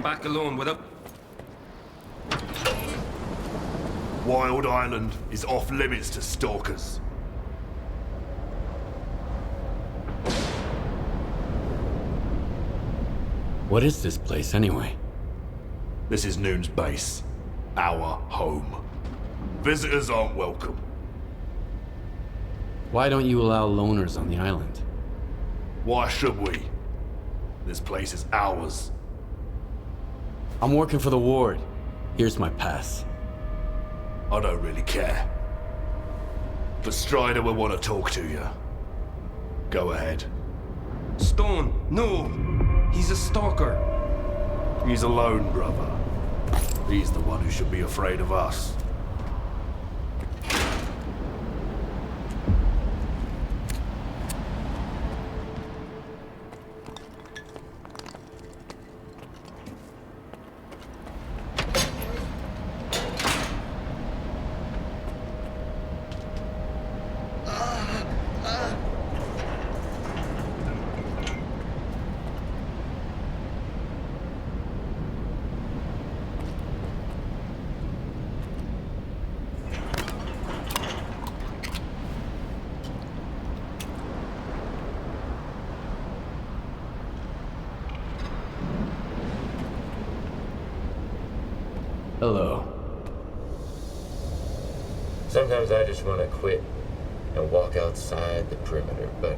Back alone without... Wild Island is off limits to stalkers. What is this place, anyway? This is Noon's base. Our home. Visitors aren't welcome. Why don't you allow loners on the island? Why should we? This place is ours. I'm working for the ward. Here's my pass. I don't really care. But Strider will want to talk to you. Go ahead. Stone, no! He's a stalker. He's alone, brother. He's the one who should be afraid of us. Hello. Sometimes I just want to quit and walk outside the perimeter, but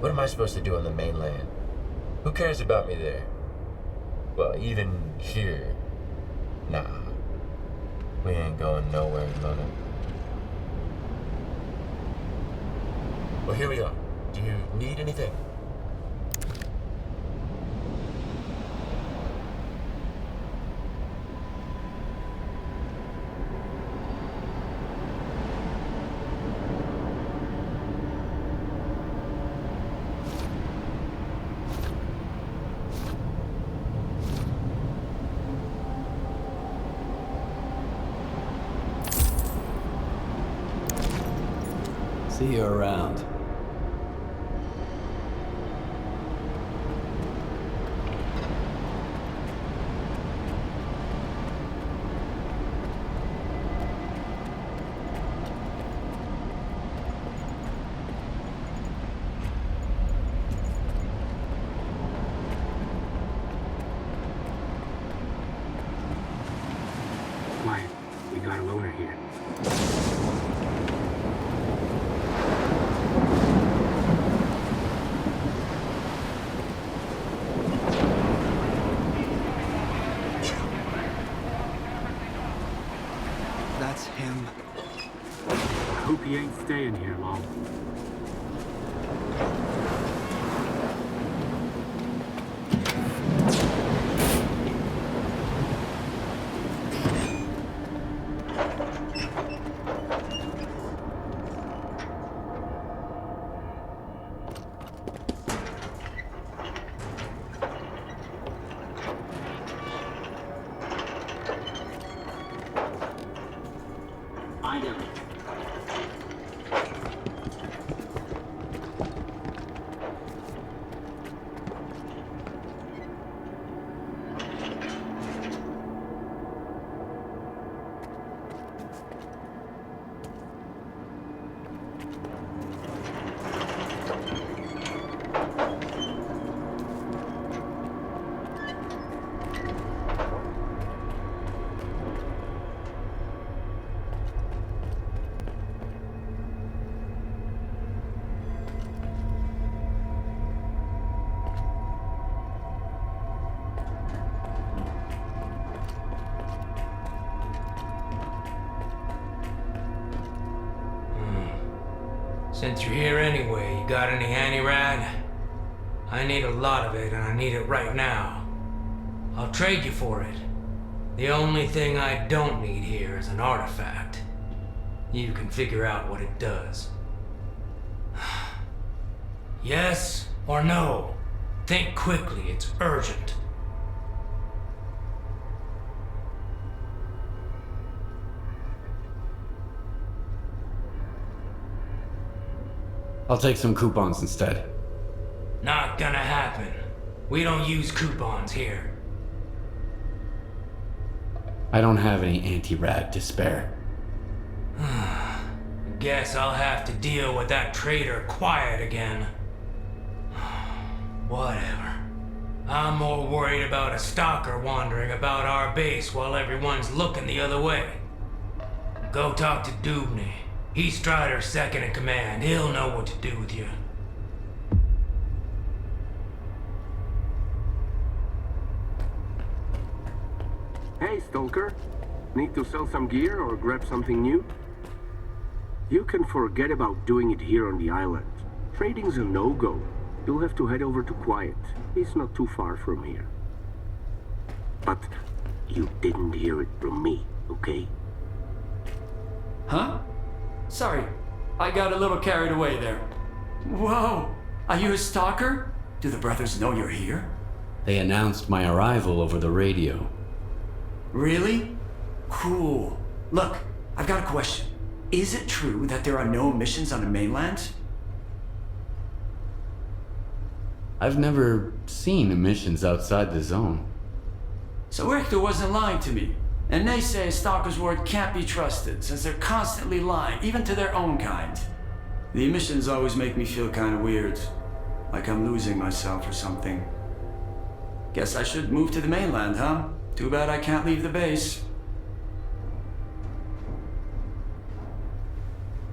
what am I supposed to do on the mainland? Who cares about me there? Well, even here, nah. We ain't going nowhere, Mona. Well, here we are. Do you need anything? See you around. Quiet. We got a loner here. That's him. I hope he ain't staying here long. Since you're here anyway, you got any handy-rag? I need a lot of it, and I need it right now. I'll trade you for it. The only thing I don't need here is an artifact. You can figure out what it does. Yes or no? Think quickly, it's urgent. I'll take some coupons instead. Not gonna happen. We don't use coupons here. I don't have any anti-rad to spare. Guess I'll have to deal with that traitor quiet again. Whatever. I'm more worried about a stalker wandering about our base while everyone's looking the other way. Go talk to Dubny. He's Strider's second in command. He'll know what to do with you. Hey, Stalker. Need to sell some gear or grab something new? You can forget about doing it here on the island. Trading's a no-go. You'll have to head over to Quiet. It's not too far from here. But you didn't hear it from me, okay? Huh? Sorry, I got a little carried away there. Whoa! Are you a stalker? Do the brothers know you're here? They announced my arrival over the radio. Really? Cool. Look, I've got a question. Is it true that there are no missions on the mainland? I've never seen emissions outside the zone. So Richter wasn't lying to me. And they say Stalker's word can't be trusted, since they're constantly lying, even to their own kind. The emissions always make me feel kind of weird. Like I'm losing myself or something. Guess I should move to the mainland, huh? Too bad I can't leave the base.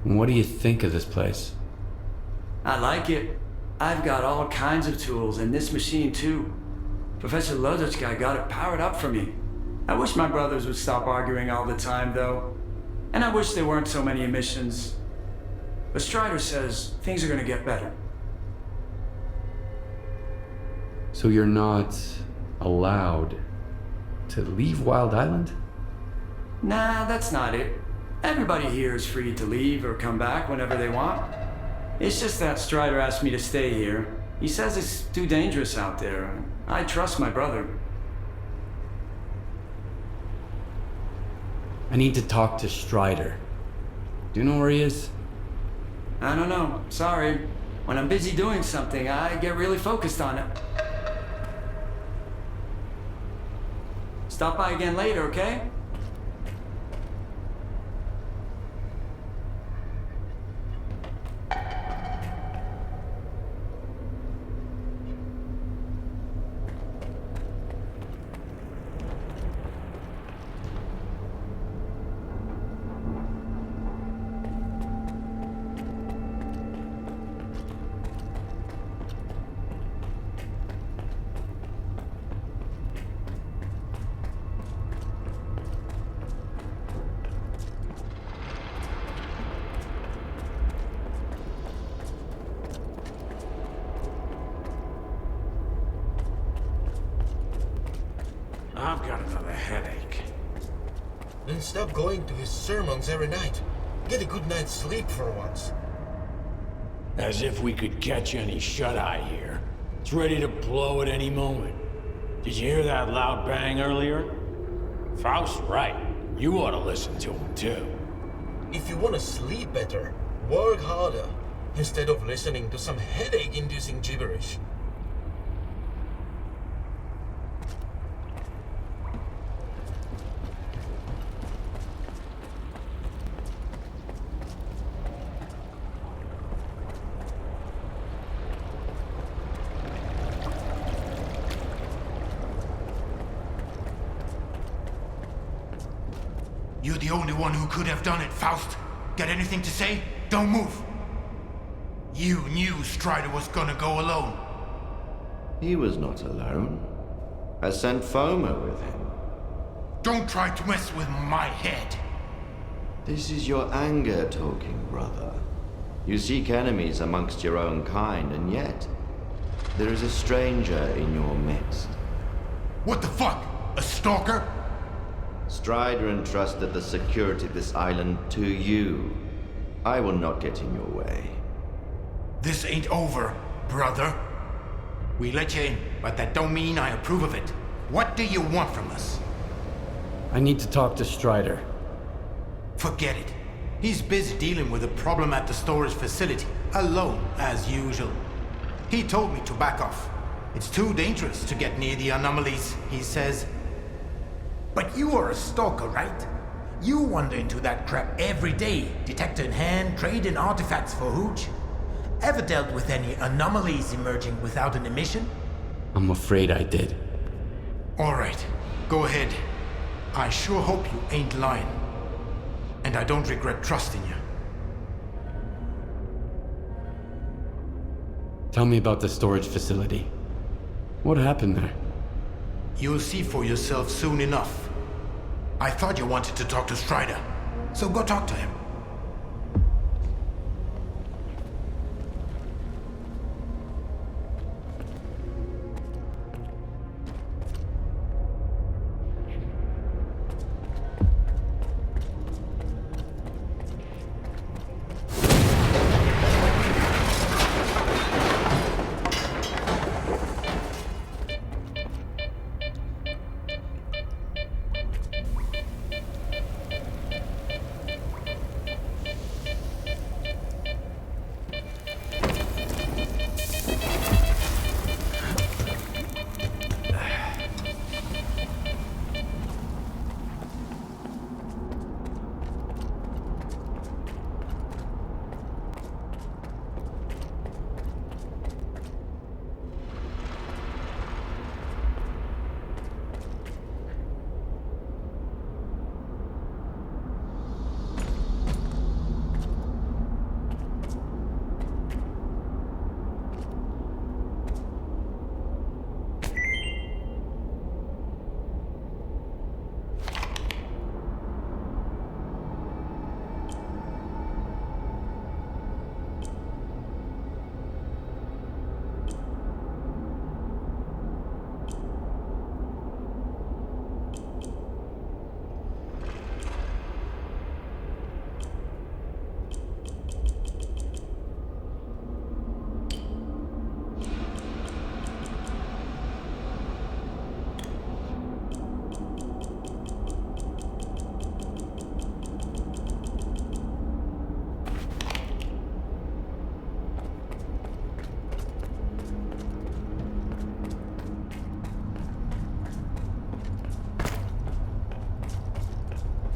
What do you think of this place? I like it. I've got all kinds of tools, and this machine too. Professor Lodochka got it powered up for me. I wish my brothers would stop arguing all the time, though. And I wish there weren't so many emissions. But Strider says things are gonna get better. So you're not allowed to leave Wild Island? Nah, that's not it. Everybody here is free to leave or come back whenever they want. It's just that Strider asked me to stay here. He says it's too dangerous out there. I trust my brother. I need to talk to Strider. Do you know where he is? I don't know. Sorry. When I'm busy doing something, I get really focused on it. Stop by again later, okay? I've got another headache. Then stop going to his sermons every night. Get a good night's sleep for once. As if we could catch any shut-eye here. It's ready to blow at any moment. Did you hear that loud bang earlier? Faust's right. You ought to listen to him, too. If you want to sleep better, work harder, instead of listening to some headache-inducing gibberish. You're the only one who could have done it, Faust. Got anything to say? Don't move. You knew Strider was gonna go alone. He was not alone. I sent Foma with him. Don't try to mess with my head. This is your anger talking, brother. You seek enemies amongst your own kind, and yet there is a stranger in your midst. What the fuck? A stalker? Strider entrusted the security of this island to you. I will not get in your way. This ain't over, brother. We let you in, but that don't mean I approve of it. What do you want from us? I need to talk to Strider. Forget it. He's busy dealing with a problem at the storage facility, alone, as usual. He told me to back off. It's too dangerous to get near the anomalies, he says. But you are a stalker, right? You wander into that crap every day, detector in hand, trading artifacts for hooch. Ever dealt with any anomalies emerging without an emission? I'm afraid I did. All right, go ahead. I sure hope you ain't lying. And I don't regret trusting you. Tell me about the storage facility. What happened there? You'll see for yourself soon enough. I thought you wanted to talk to Strider, so go talk to him.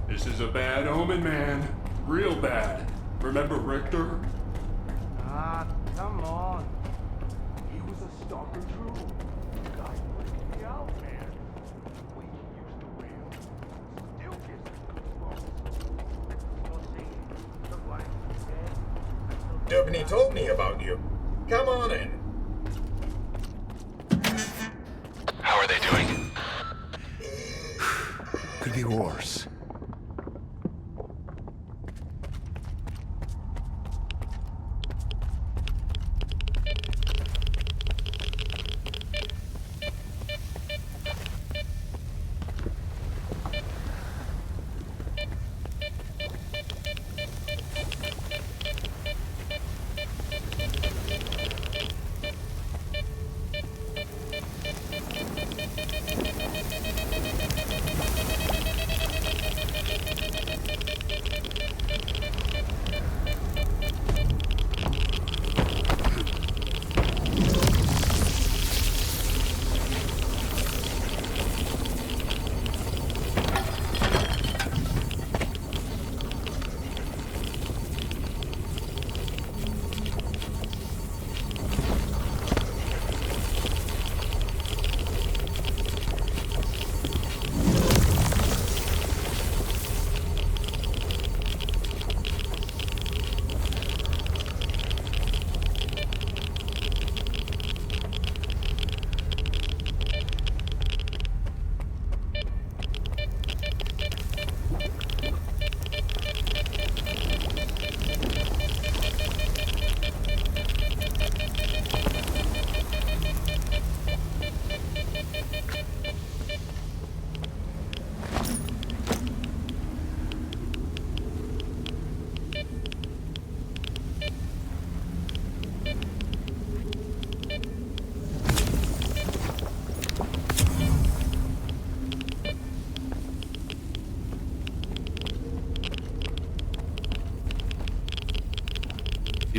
This is a bad omen, man. Real bad. Remember Richter? Ah, come on. He was a stalker too. The guy freaked me out, man. The way he used the rail still gives us goosebumps. You're saying the light is dead? Dubney told me about you. Come on in. How are they doing? Could be worse.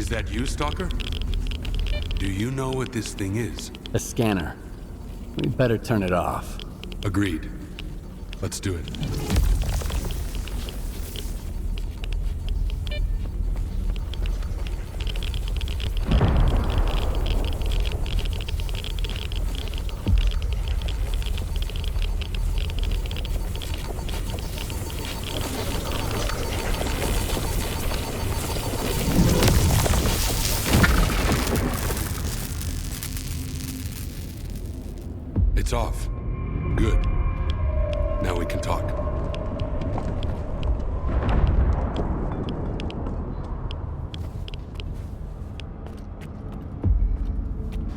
Is that you, Stalker? Do you know what this thing is? A scanner. We better turn it off. Agreed. Let's do it. It's off. Good. Now we can talk.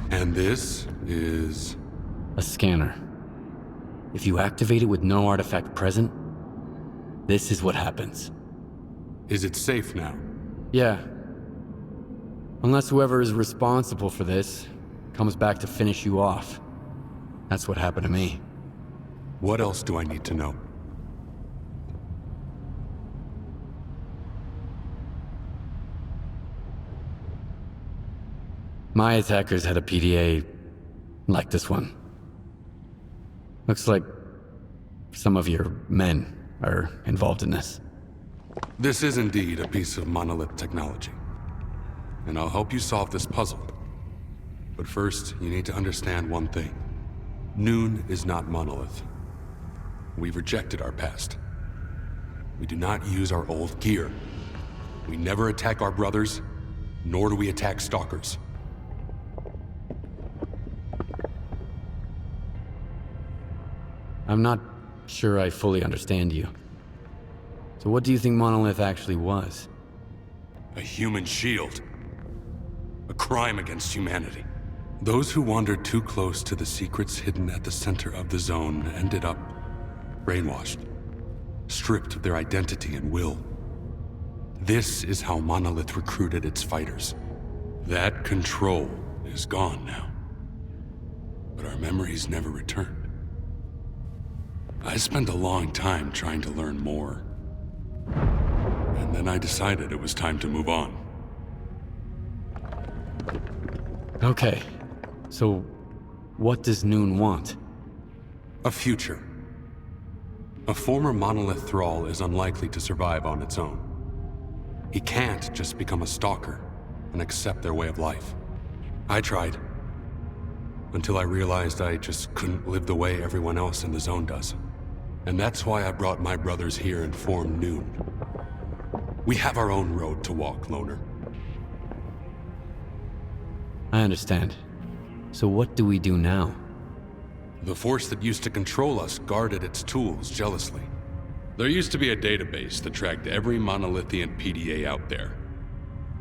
And this is... a scanner. If you activate it with no artifact present, this is what happens. Is it safe now? Yeah. Unless whoever is responsible for this comes back to finish you off. That's what happened to me. What else do I need to know? My attackers had a PDA like this one. Looks like some of your men are involved in this. This is indeed a piece of monolith technology. And I'll help you solve this puzzle. But first, you need to understand one thing. Noon is not monolith. We've rejected our past. We do not use our old gear. We never attack our brothers, nor do we attack stalkers. I'm not sure I fully understand you. So what do you think monolith actually was? A human shield. A crime against humanity. Those who wandered too close to the secrets hidden at the center of the zone ended up brainwashed, stripped of their identity and will. This is how Monolith recruited its fighters. That control is gone now. But our memories never returned. I spent a long time trying to learn more. And then I decided it was time to move on. Okay. So, what does Noon want? A future. A former Monolith thrall is unlikely to survive on its own. He can't just become a stalker and accept their way of life. I tried. Until I realized I just couldn't live the way everyone else in the zone does. And that's why I brought my brothers here and formed Noon. We have our own road to walk, Loner. I understand. So what do we do now? The force that used to control us guarded its tools jealously. There used to be a database that tracked every monolithian PDA out there.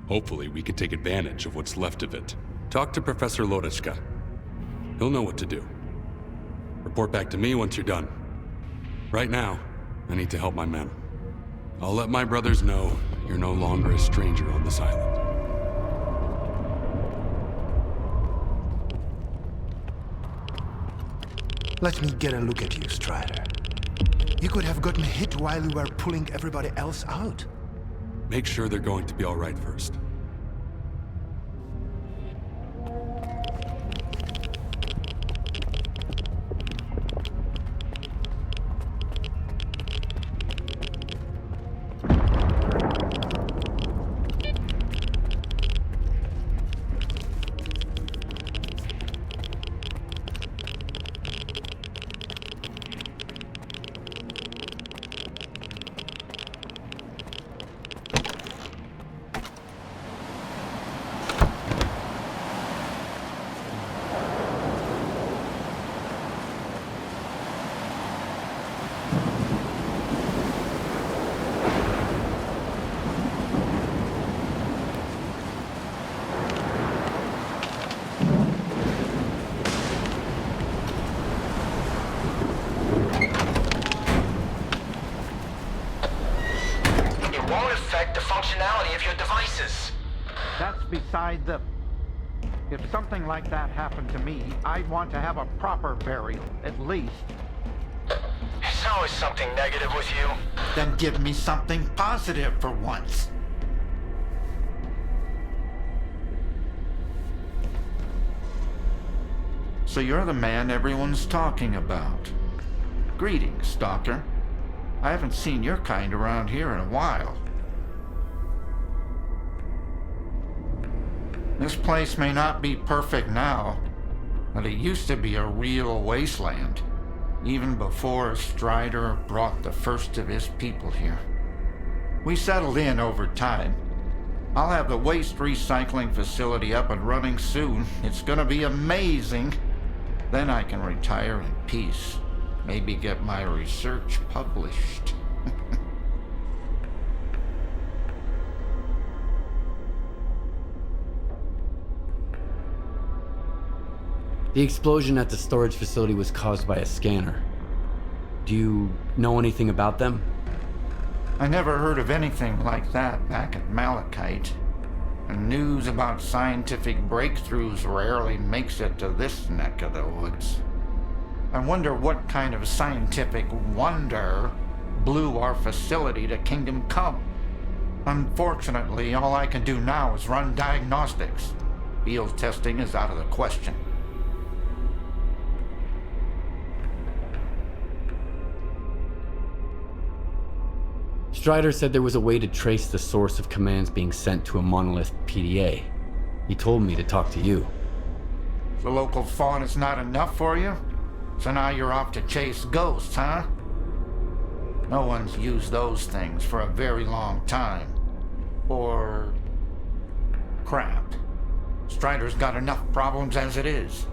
Hopefully we could take advantage of what's left of it. Talk to Professor Lodechka. He'll know what to do. Report back to me once you're done. Right now, I need to help my men. I'll let my brothers know you're no longer a stranger on this island. Let me get a look at you, Strider. You could have gotten hit while you were pulling everybody else out. Make sure they're going to be all right first. Beside the... If something like that happened to me, I'd want to have a proper burial, at least. It's always something negative with you. Then give me something positive for once. So you're the man everyone's talking about. Greetings, Stalker. I haven't seen your kind around here in a while. This place may not be perfect now, but it used to be a real wasteland, even before Strider brought the first of his people here. We settled in over time. I'll have the waste recycling facility up and running soon. It's gonna be amazing. Then I can retire in peace. Maybe get my research published. The explosion at the storage facility was caused by a scanner. Do you know anything about them? I never heard of anything like that back at Malachite. And news about scientific breakthroughs rarely makes it to this neck of the woods. I wonder what kind of scientific wonder blew our facility to Kingdom Come. Unfortunately, all I can do now is run diagnostics. Field testing is out of the question. Strider said there was a way to trace the source of commands being sent to a monolith PDA. He told me to talk to you. The local fawn is not enough for you? So now you're off to chase ghosts, huh? No one's used those things for a very long time. Or crap. Strider's got enough problems as it is.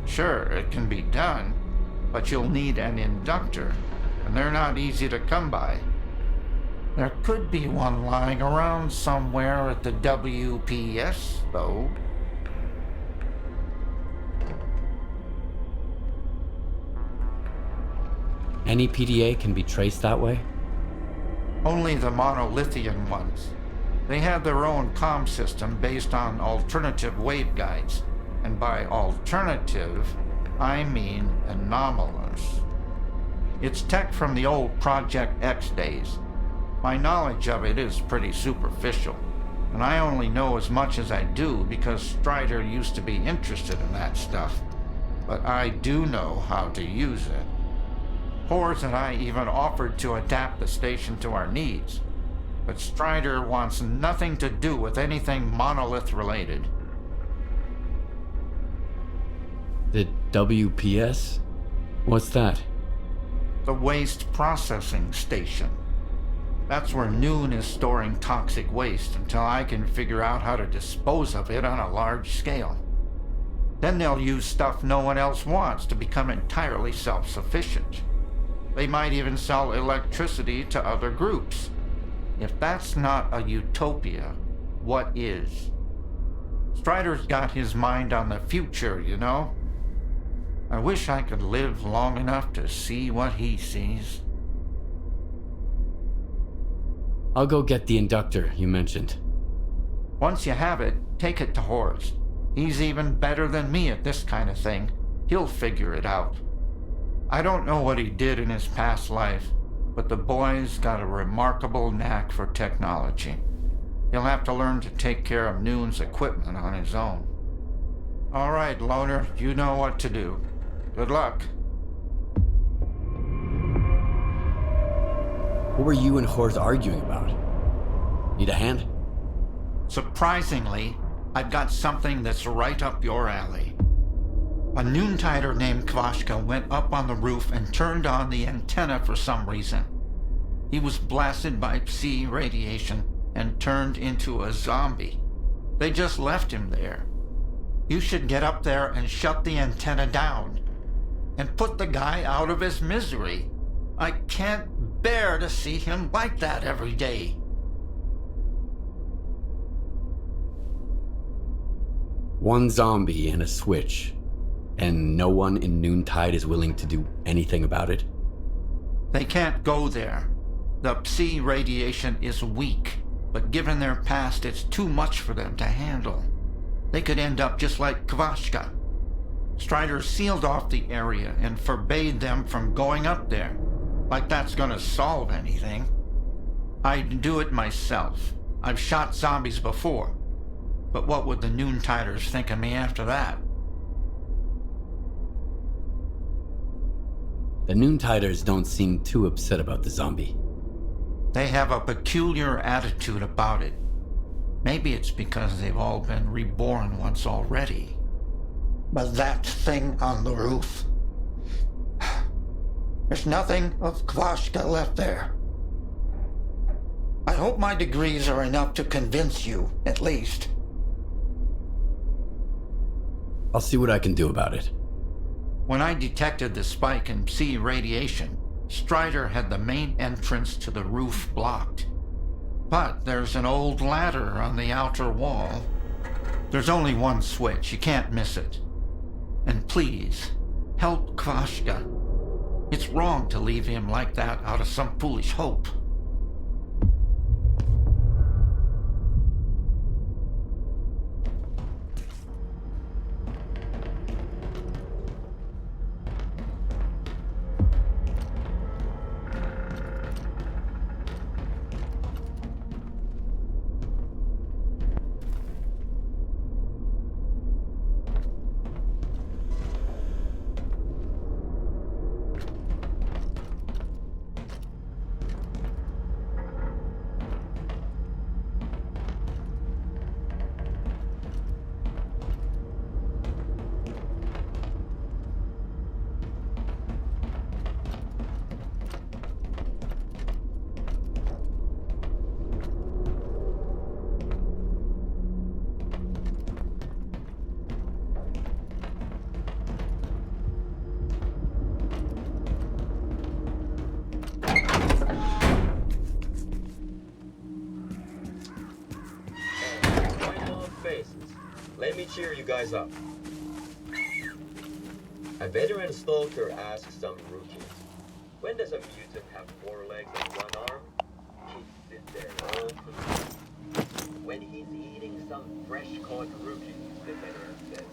Sure, it can be done, but you'll need an inductor, and they're not easy to come by. There could be one lying around somewhere at the WPS, though. Any PDA can be traced that way? Only the monolithian ones. They have their own comm system based on alternative waveguides. And by alternative, I mean anomalous. It's tech from the old Project X days. My knowledge of it is pretty superficial, and I only know as much as I do because Strider used to be interested in that stuff. But I do know how to use it. Hors and I even offered to adapt the station to our needs, but Strider wants nothing to do with anything monolith related. The WPS? What's that? The Waste Processing Station. That's where Noon is storing toxic waste until I can figure out how to dispose of it on a large scale. Then they'll use stuff no one else wants to become entirely self-sufficient. They might even sell electricity to other groups. If that's not a utopia, what is? Strider's got his mind on the future, you know? I wish I could live long enough to see what he sees. I'll go get the inductor you mentioned. Once you have it, take it to Hors. He's even better than me at this kind of thing. He'll figure it out. I don't know what he did in his past life, but the boy's got a remarkable knack for technology. He'll have to learn to take care of Noon's equipment on his own. All right, Loner, you know what to do. Good luck. What were you and Hors arguing about? Need a hand? Surprisingly, I've got something that's right up your alley. A Noontider named Kvashka went up on the roof and turned on the antenna for some reason. He was blasted by Psi radiation and turned into a zombie. They just left him there. You should get up there and shut the antenna down. And put the guy out of his misery. I can't bear to see him like that every day. One zombie and a switch, and no one in Noontide is willing to do anything about it? They can't go there. The Psi radiation is weak, but given their past, it's too much for them to handle. They could end up just like Kvashka. Strider sealed off the area and forbade them from going up there. Like that's gonna solve anything. I'd do it myself. I've shot zombies before. But what would the Noontiders think of me after that? The Noontiders don't seem too upset about the zombie. They have a peculiar attitude about it. Maybe it's because they've all been reborn once already. But that thing on the roof... There's nothing of Kvashka left there. I hope my degrees are enough to convince you, at least. I'll see what I can do about it. When I detected the spike in C radiation, Strider had the main entrance to the roof blocked. But there's an old ladder on the outer wall. There's only one switch, you can't miss it. And please, help Kvashka. It's wrong to leave him like that out of some foolish hope. Let me cheer you guys up. A veteran S.T.A.L.K.E.R asks some rookies, when does a mutant have 4 legs and 1 arm? He sits there all confused. When he's eating some fresh-caught rookie, the veteran says.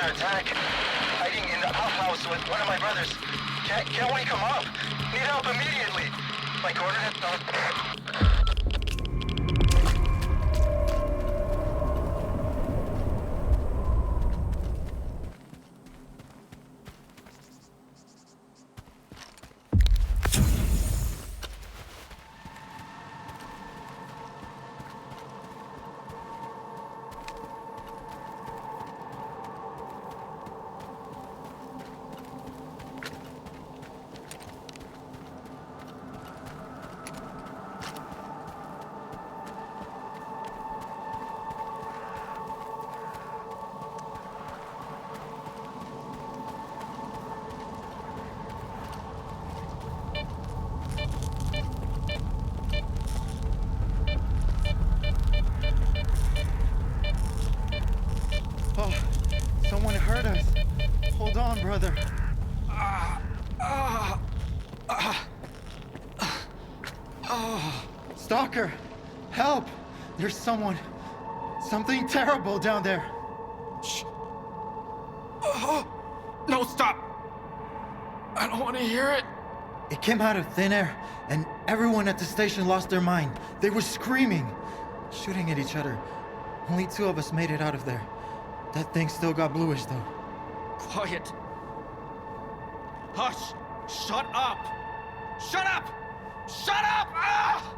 under attack. Hiding in the outhouse with one of my brothers. Can't wake him up. Need help immediately. My coordinates are... Someone hurt us. Hold on, brother. Stalker, help! There's something terrible down there. Shh. No, stop. I don't want to hear it. It came out of thin air, and everyone at the station lost their mind. They were screaming, shooting at each other. Only 2 of us made it out of there. That thing still got bluish, though. Quiet. Hush. Shut up. Shut up. Shut up! Ah!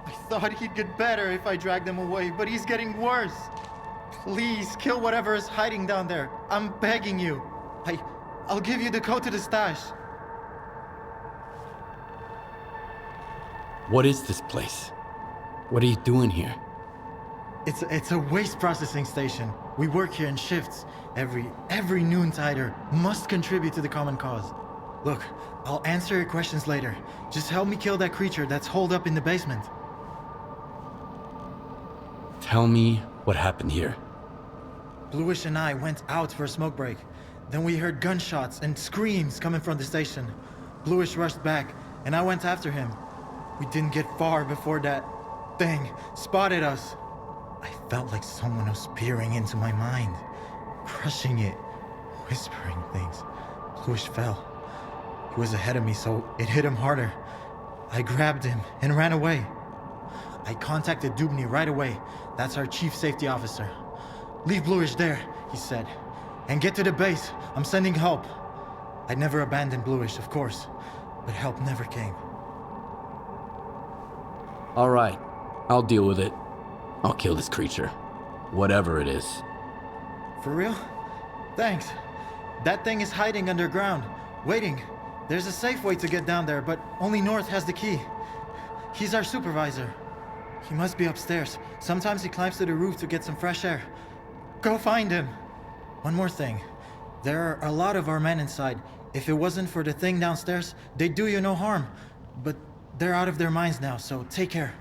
I thought he'd get better if I dragged him away, but he's getting worse. Please, kill whatever is hiding down there. I'm begging you. I'll give you the code to the stash. What is this place? What are you doing here? It's a waste processing station. We work here in shifts. Every noontider must contribute to the common cause. Look, I'll answer your questions later. Just help me kill that creature that's holed up in the basement. Tell me what happened here. Bluish and I went out for a smoke break. Then we heard gunshots and screams coming from the station. Bluish rushed back, and I went after him. We didn't get far before that thing spotted us. I felt like someone was peering into my mind, crushing it, whispering things. Bluish fell. He was ahead of me, so it hit him harder. I grabbed him and ran away. I contacted Dubny right away. That's our chief safety officer. Leave Bluish there, he said, and get to the base. I'm sending help. I'd never abandoned Bluish, of course, but help never came. All right, I'll deal with it. I'll kill this creature, whatever it is. For real? Thanks. That thing is hiding underground, waiting. There's a safe way to get down there, but only North has the key. He's our supervisor. He must be upstairs. Sometimes he climbs to the roof to get some fresh air. Go find him. One more thing. There are a lot of our men inside. If it wasn't for the thing downstairs, they'd do you no harm. But they're out of their minds now, so take care.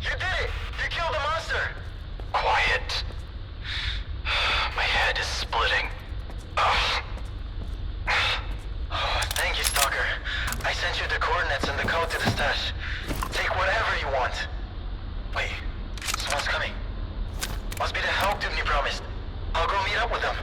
You did it! You killed the monster! Quiet. My head is splitting. Ugh. Oh, thank you, Stalker. I sent you the coordinates and the code to the stash. Take whatever you want. Wait, someone's coming. Must be the help Doomney promised. I'll go meet up with them.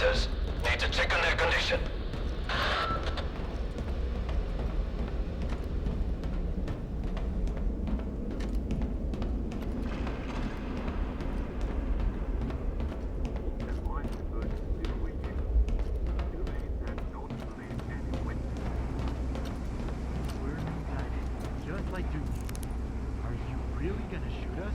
Striders. Need to check on their condition. Just like Duke. Are you really gonna shoot us?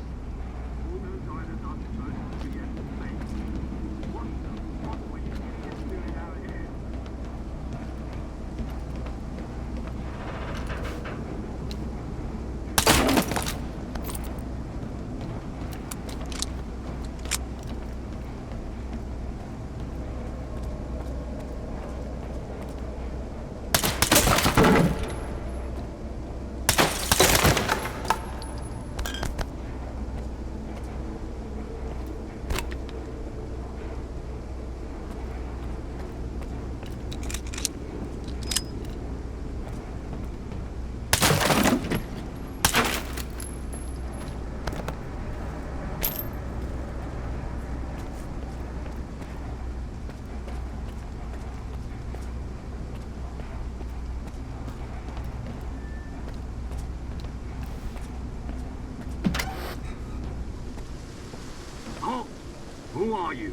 Who are you?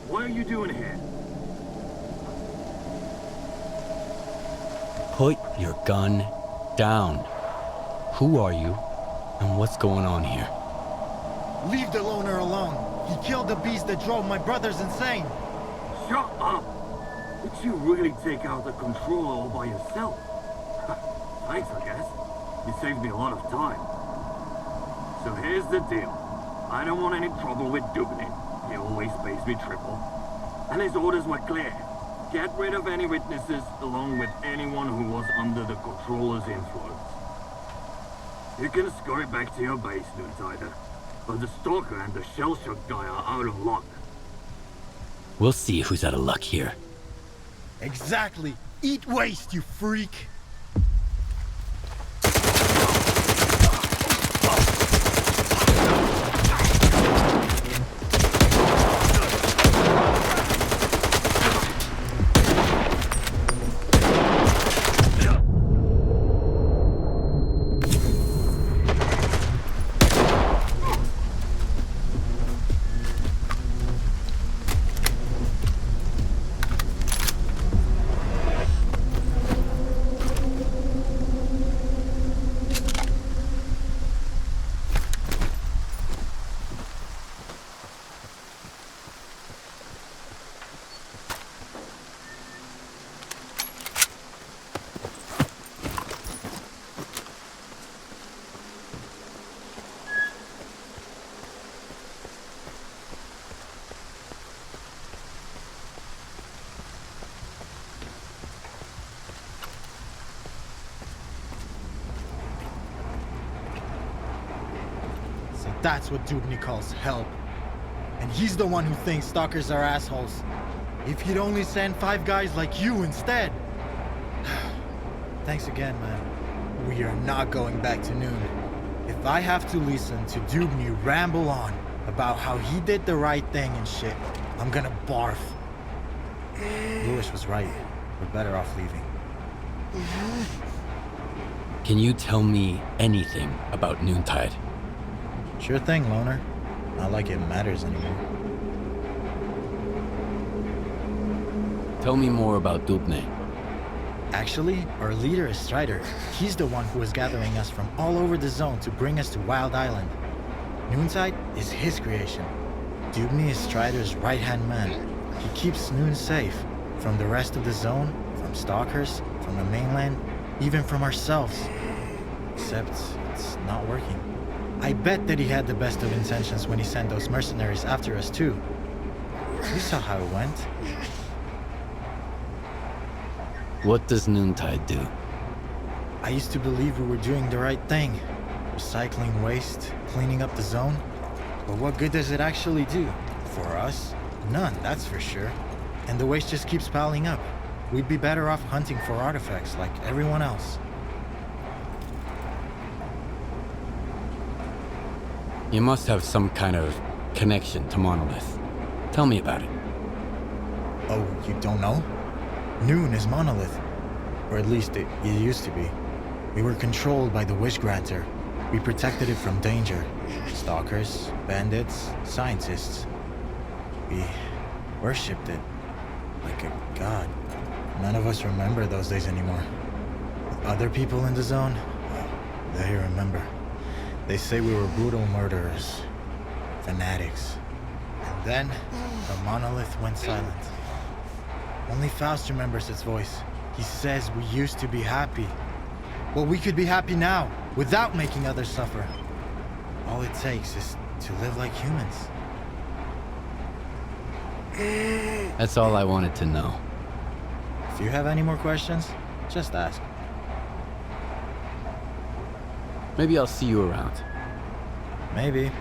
What are you doing here? Put your gun down. Who are you, and what's going on here? Leave the loner alone. He killed the beast that drove my brothers insane. Shut up! Did you really take out the control all by yourself? Thanks, I guess. You saved me a lot of time. So here's the deal. I don't want any trouble with Dubny. He always pays me triple. And his orders were clear. Get rid of any witnesses, along with anyone who was under the controller's influence. You can scurry back to your base, Noontider. But the Stalker and the shell-shock guy are out of luck. We'll see who's out of luck here. Exactly. Eat waste, you freak. That's what Dubny calls help. And he's the one who thinks stalkers are assholes. If he'd only send 5 guys like you instead. Thanks again, man. We are not going back to Noon. If I have to listen to Dubny ramble on about how he did the right thing and shit, I'm gonna barf. Lewis was right. We're better off leaving. Can you tell me anything about Noontide? Sure thing, Loner. Not like it matters anymore. Tell me more about Dubny. Actually, our leader is Strider. He's the one who is gathering us from all over the zone to bring us to Wild Island. Noontide is his creation. Dubny is Strider's right-hand man. He keeps Noon safe from the rest of the zone, from stalkers, from the mainland, even from ourselves. Except it's not working. I bet that he had the best of intentions when he sent those mercenaries after us too. You saw how it went. What does Noontide do? I used to believe we were doing the right thing. Recycling waste, cleaning up the zone. But what good does it actually do? For us? None, that's for sure. And the waste just keeps piling up. We'd be better off hunting for artifacts like everyone else. You must have some kind of connection to Monolith. Tell me about it. Oh, you don't know? Noon is monolith. Or at least it used to be. We were controlled by the Wish Granter. We protected it from danger. Stalkers, bandits, scientists. We worshipped it like a god. None of us remember those days anymore. Other people in the zone, well, they remember. They say we were brutal murderers, fanatics. And then the monolith went silent. Only Faust remembers its voice. He says we used to be happy. Well, we could be happy now, without making others suffer. All it takes is to live like humans. That's all I wanted to know. If you have any more questions, just ask. Maybe I'll see you around. Maybe.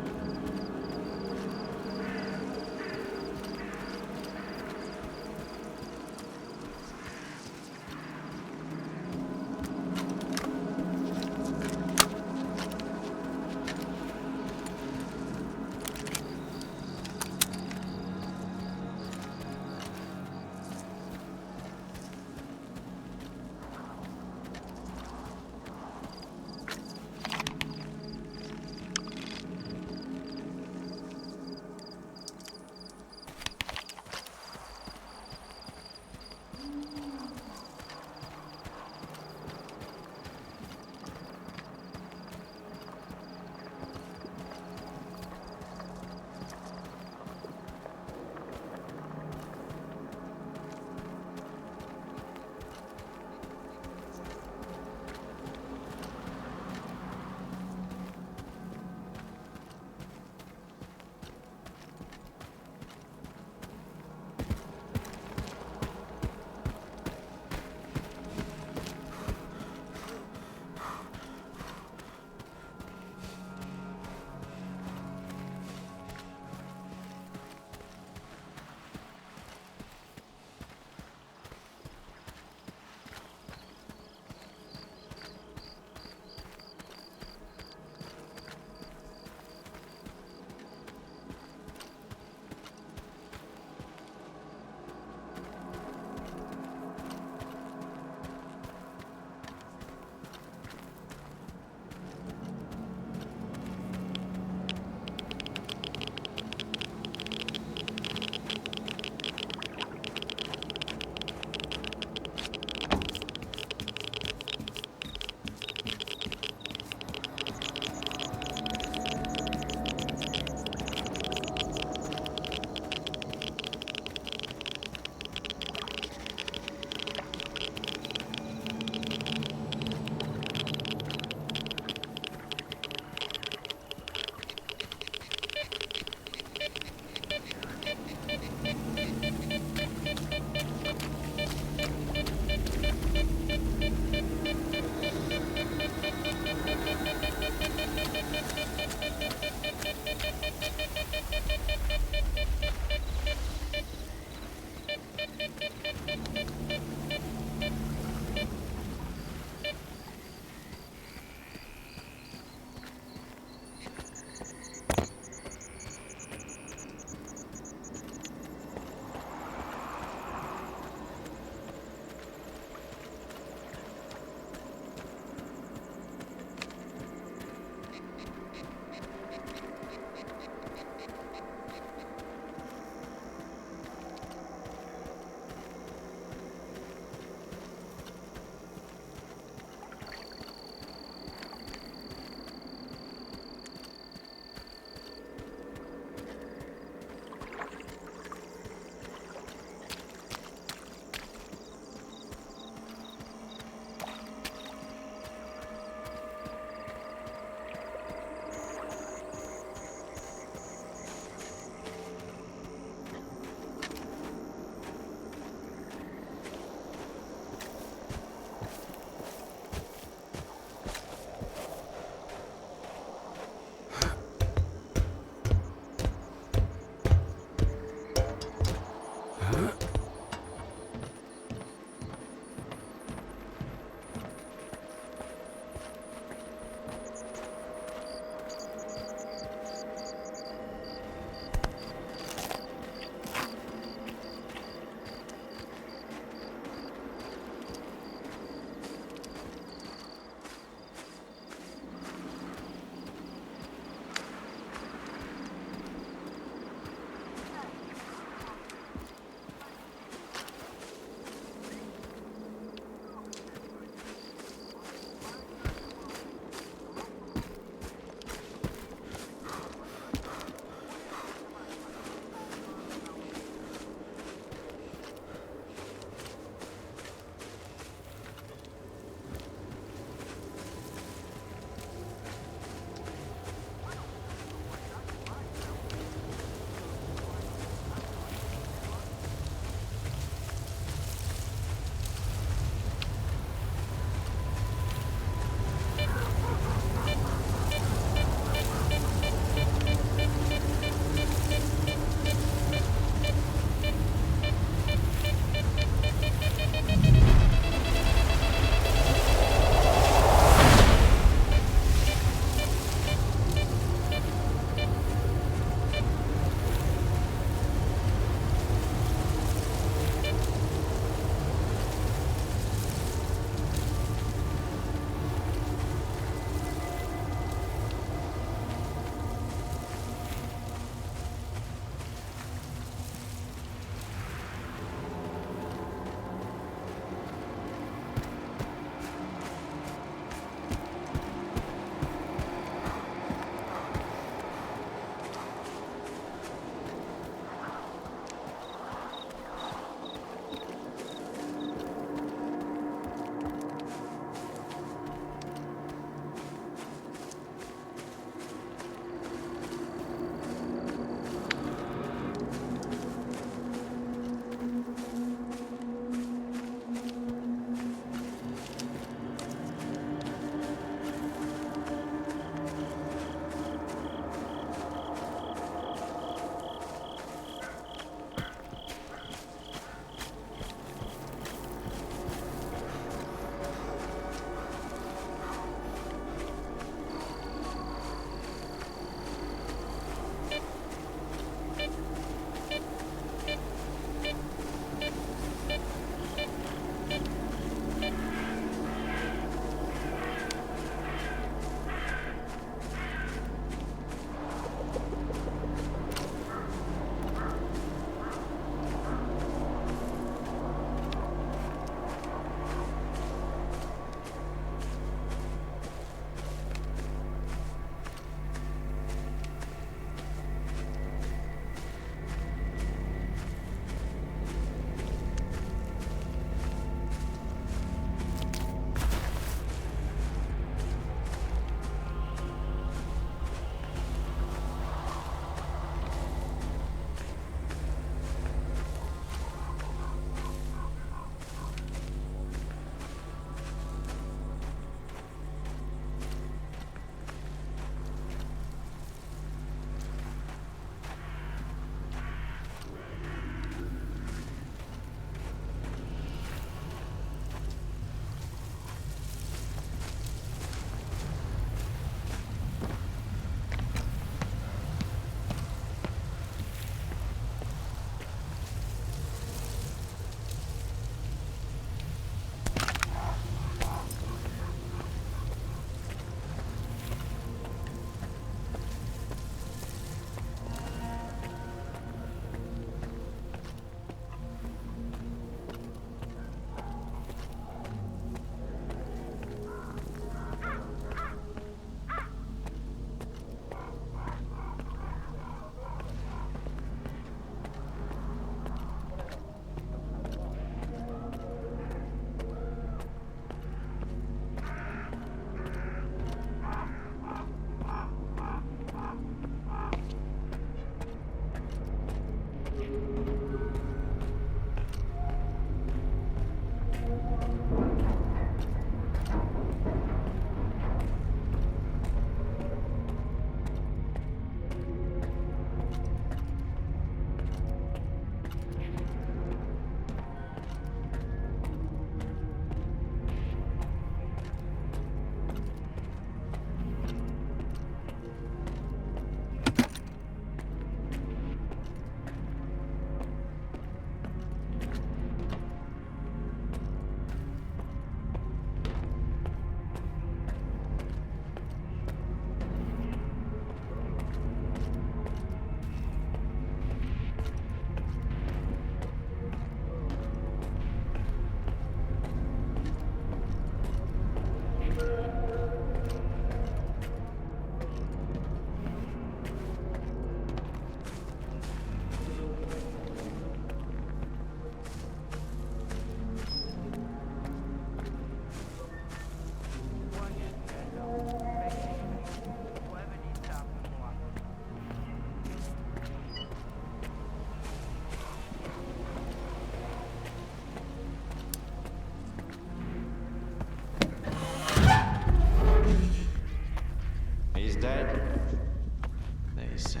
say.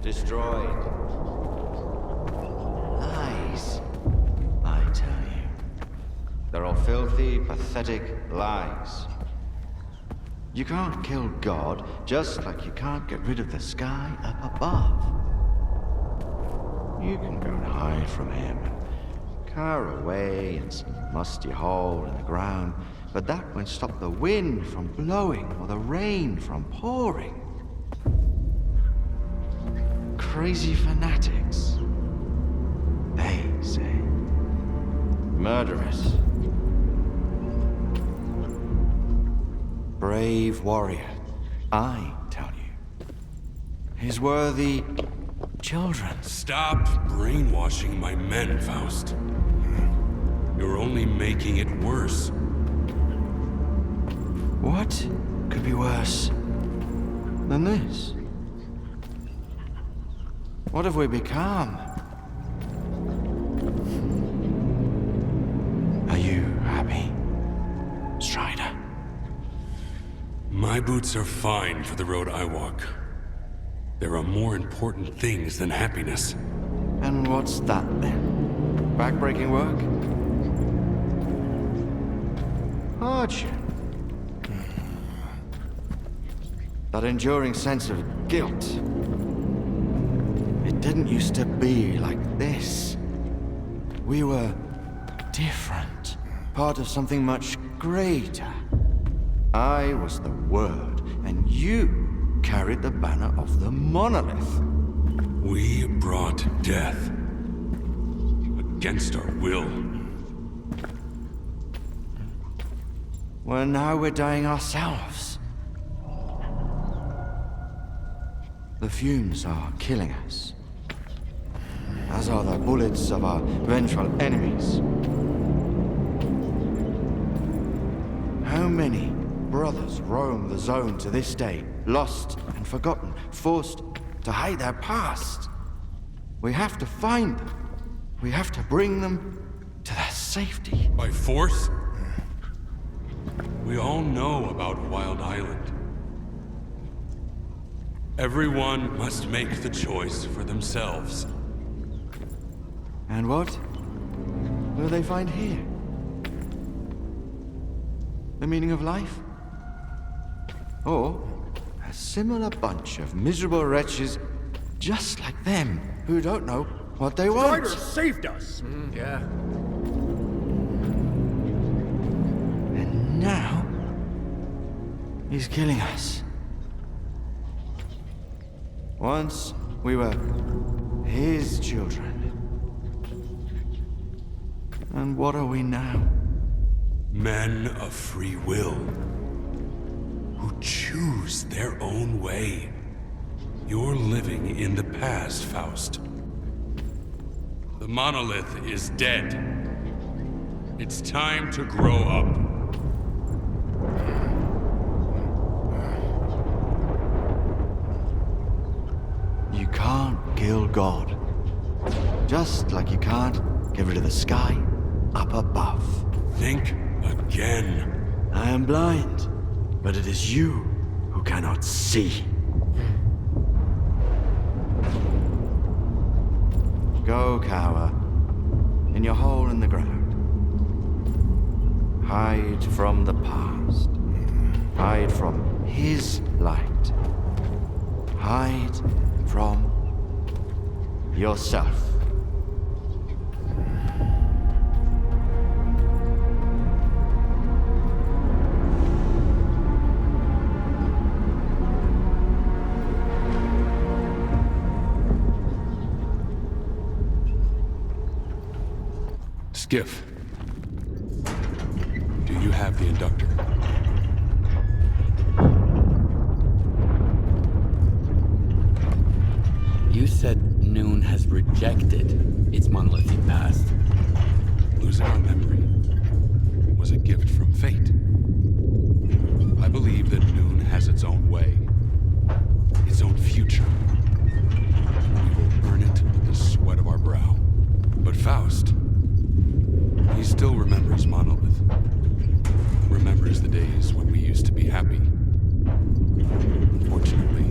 Destroyed. Lies, I tell you. They're all filthy, pathetic lies. You can't kill God, just like you can't get rid of the sky up above. You can go and hide from him, and cower away in some musty hole in the ground, but that won't stop the wind from blowing or the rain from pouring. Crazy fanatics, they say. Murderers. Brave warrior, I tell you. His worthy children. Stop brainwashing my men, Faust. You're only making it worse. What could be worse than this? What have we become? Are you happy, Strider? My boots are fine for the road I walk. There are more important things than happiness. And what's that then? Backbreaking work? Hardship? That enduring sense of guilt. It didn't used to be like this. We were different, part of something much greater. I was the Word, and you carried the banner of the monolith. We brought death against our will. Well, now we're dying ourselves. The fumes are killing us, as are the bullets of our vengeful enemies. How many brothers roam the zone to this day, lost and forgotten, forced to hide their past? We have to find them. We have to bring them to their safety. By force? We all know about Wild Island. Everyone must make the choice for themselves. And what will they find here? The meaning of life? Or a similar bunch of miserable wretches just like them who don't know what they want? Strider saved us! Yeah. And now he's killing us. Once we were his children. And what are we now? Men of free will, who choose their own way. You're living in the past, Faust. The monolith is dead. It's time to grow up. You can't kill God. Just like you can't get rid of the sky up above. Think again. I am blind, but it is you who cannot see. Go cower in your hole in the ground. Hide from the past. Hide from his light. Hide from yourself. Skiff. Do you have the inductor? You said Noon has rejected its monolithic past. Losing our memory was a gift from fate. I believe that Noon has its own way, its own future. We will earn it with the sweat of our brow. But Faust, he still remembers Monolith. Remembers the days when we used to be happy. Unfortunately,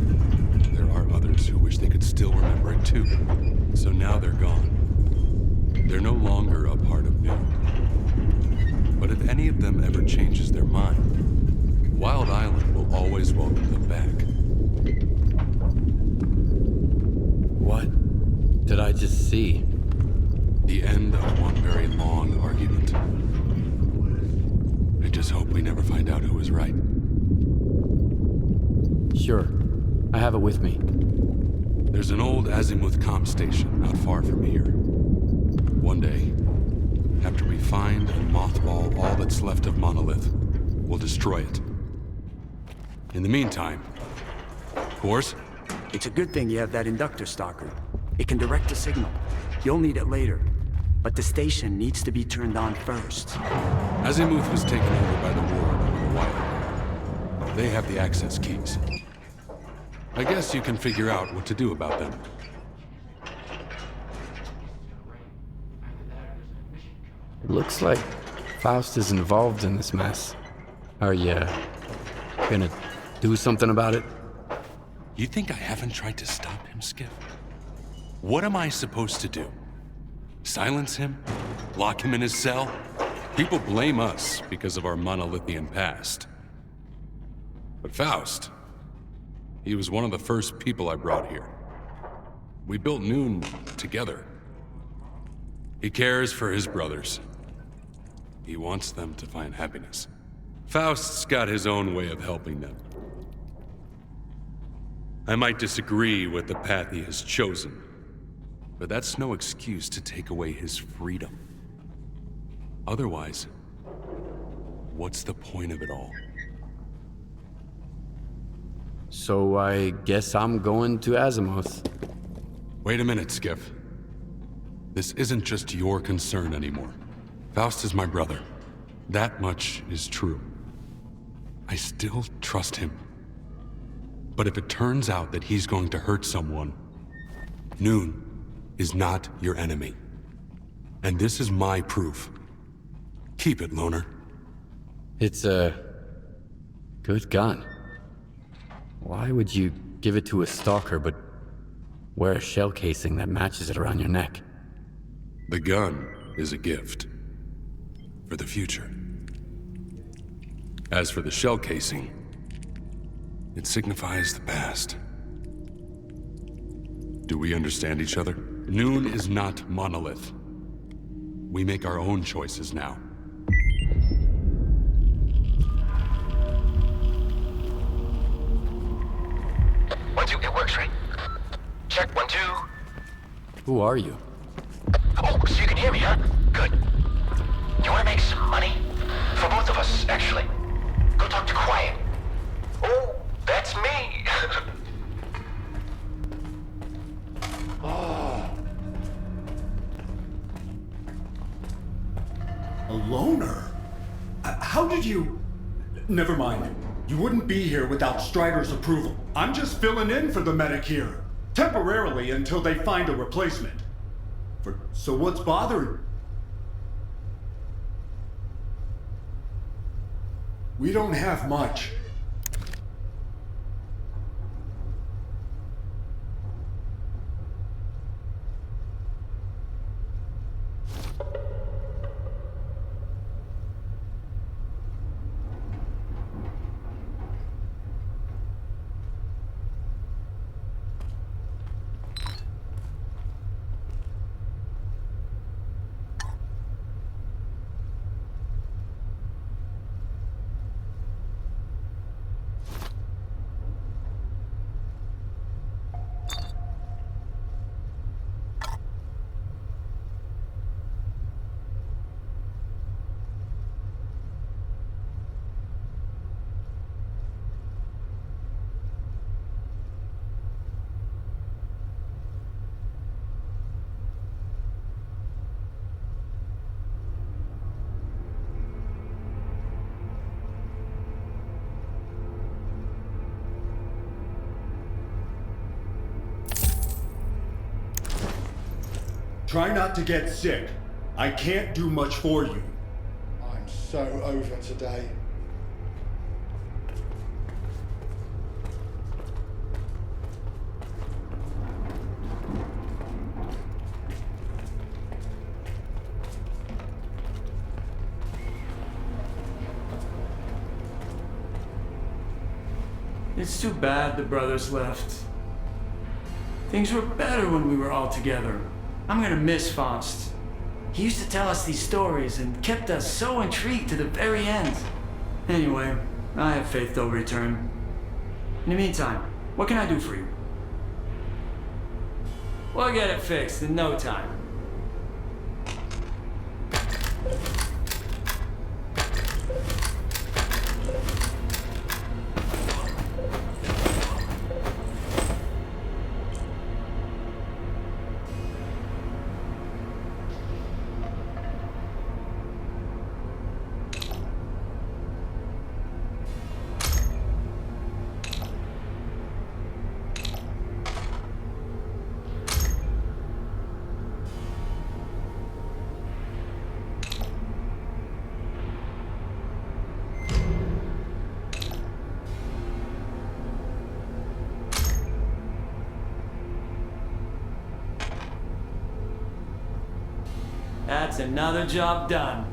too. So now they're gone. They're no longer a part of Noon. But if any of them ever changes their mind, Wild Island will always welcome them back. What did I just see? The end of one very long argument. I just hope we never find out who was right. Sure. I have it with me. There's an old azimuth comm station not far from here. One day, after we find and mothball all that's left of Monolith, we'll destroy it. In the meantime, of course, it's a good thing you have that inductor, Stalker. It can direct a signal. You'll need it later. But the station needs to be turned on first. Azimuth was taken over by the Ward a little while ago. They have the access keys. I guess you can figure out what to do about them. It looks like Faust is involved in this mess. Are you gonna do something about it? You think I haven't tried to stop him, Skiff? What am I supposed to do? Silence him? Lock him in his cell? People blame us because of our monolithian past. But Faust, he was one of the first people I brought here. We built Noon together. He cares for his brothers. He wants them to find happiness. Faust's got his own way of helping them. I might disagree with the path he has chosen, but that's no excuse to take away his freedom. Otherwise, what's the point of it all? So I guess I'm going to Azimuth. Wait a minute, Skiff. This isn't just your concern anymore. Faust is my brother. That much is true. I still trust him. But if it turns out that he's going to hurt someone, Noon is not your enemy. And this is my proof. Keep it, Loner. It's a good gun. Why would you give it to a stalker but wear a shell casing that matches it around your neck? The gun is a gift. For the future. As for the shell casing, it signifies the past. Do we understand each other? Noon is not Monolith. We make our own choices now. One, two, it works, right? Check, 1, 2. Who are you? Oh, so you can hear me, huh? Good. You wanna make some money? For both of us, actually. Go talk to Quiet. Oh, that's me. A loner? How did you... Never mind. You wouldn't be here without Strider's approval. I'm just filling in for the medic here. Temporarily until they find a replacement. So what's bothering... We don't have much. Try not to get sick. I can't do much for you. I'm so over today. It's too bad the brothers left. Things were better when we were all together. I'm gonna miss Faust. He used to tell us these stories and kept us so intrigued to the very end. Anyway, I have faith they'll return. In the meantime, what can I do for you? We'll get it fixed in no time. That's another job done.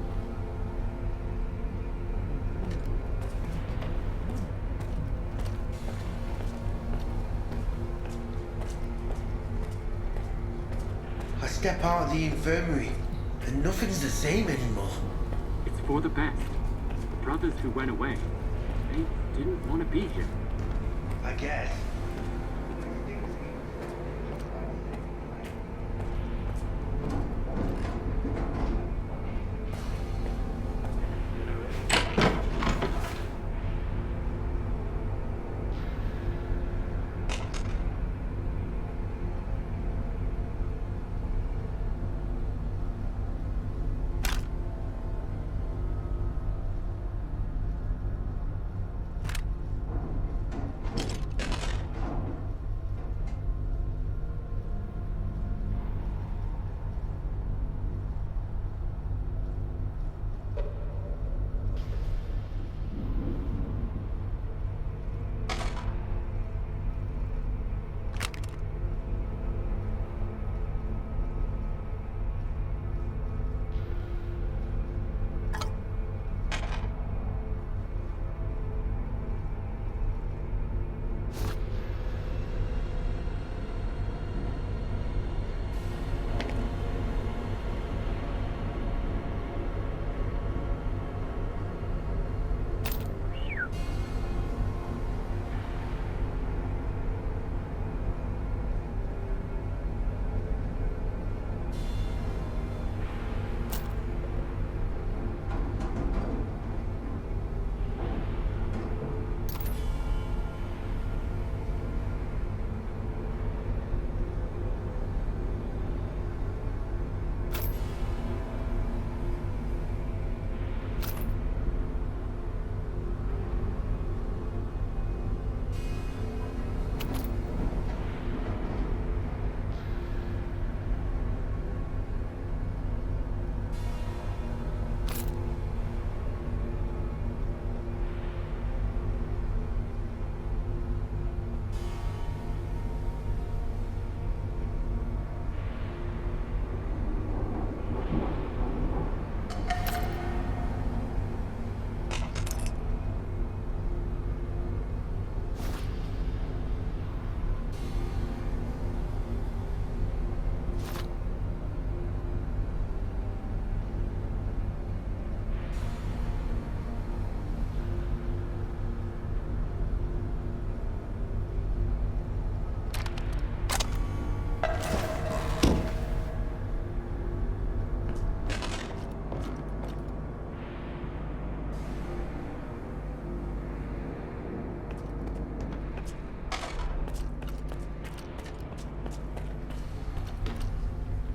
I step out of the infirmary, and nothing's the same anymore. It's for the best. The brothers who went away, they didn't want to be here. I guess.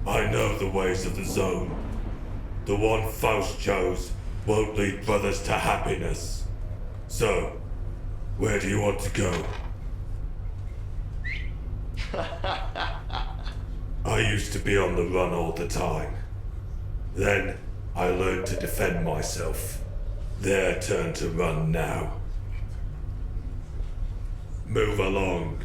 I know the ways of the zone. The one Faust chose won't lead brothers to happiness. So, where do you want to go? I used to be on the run all the time. Then, I learned to defend myself. Their turn to run now. Move along.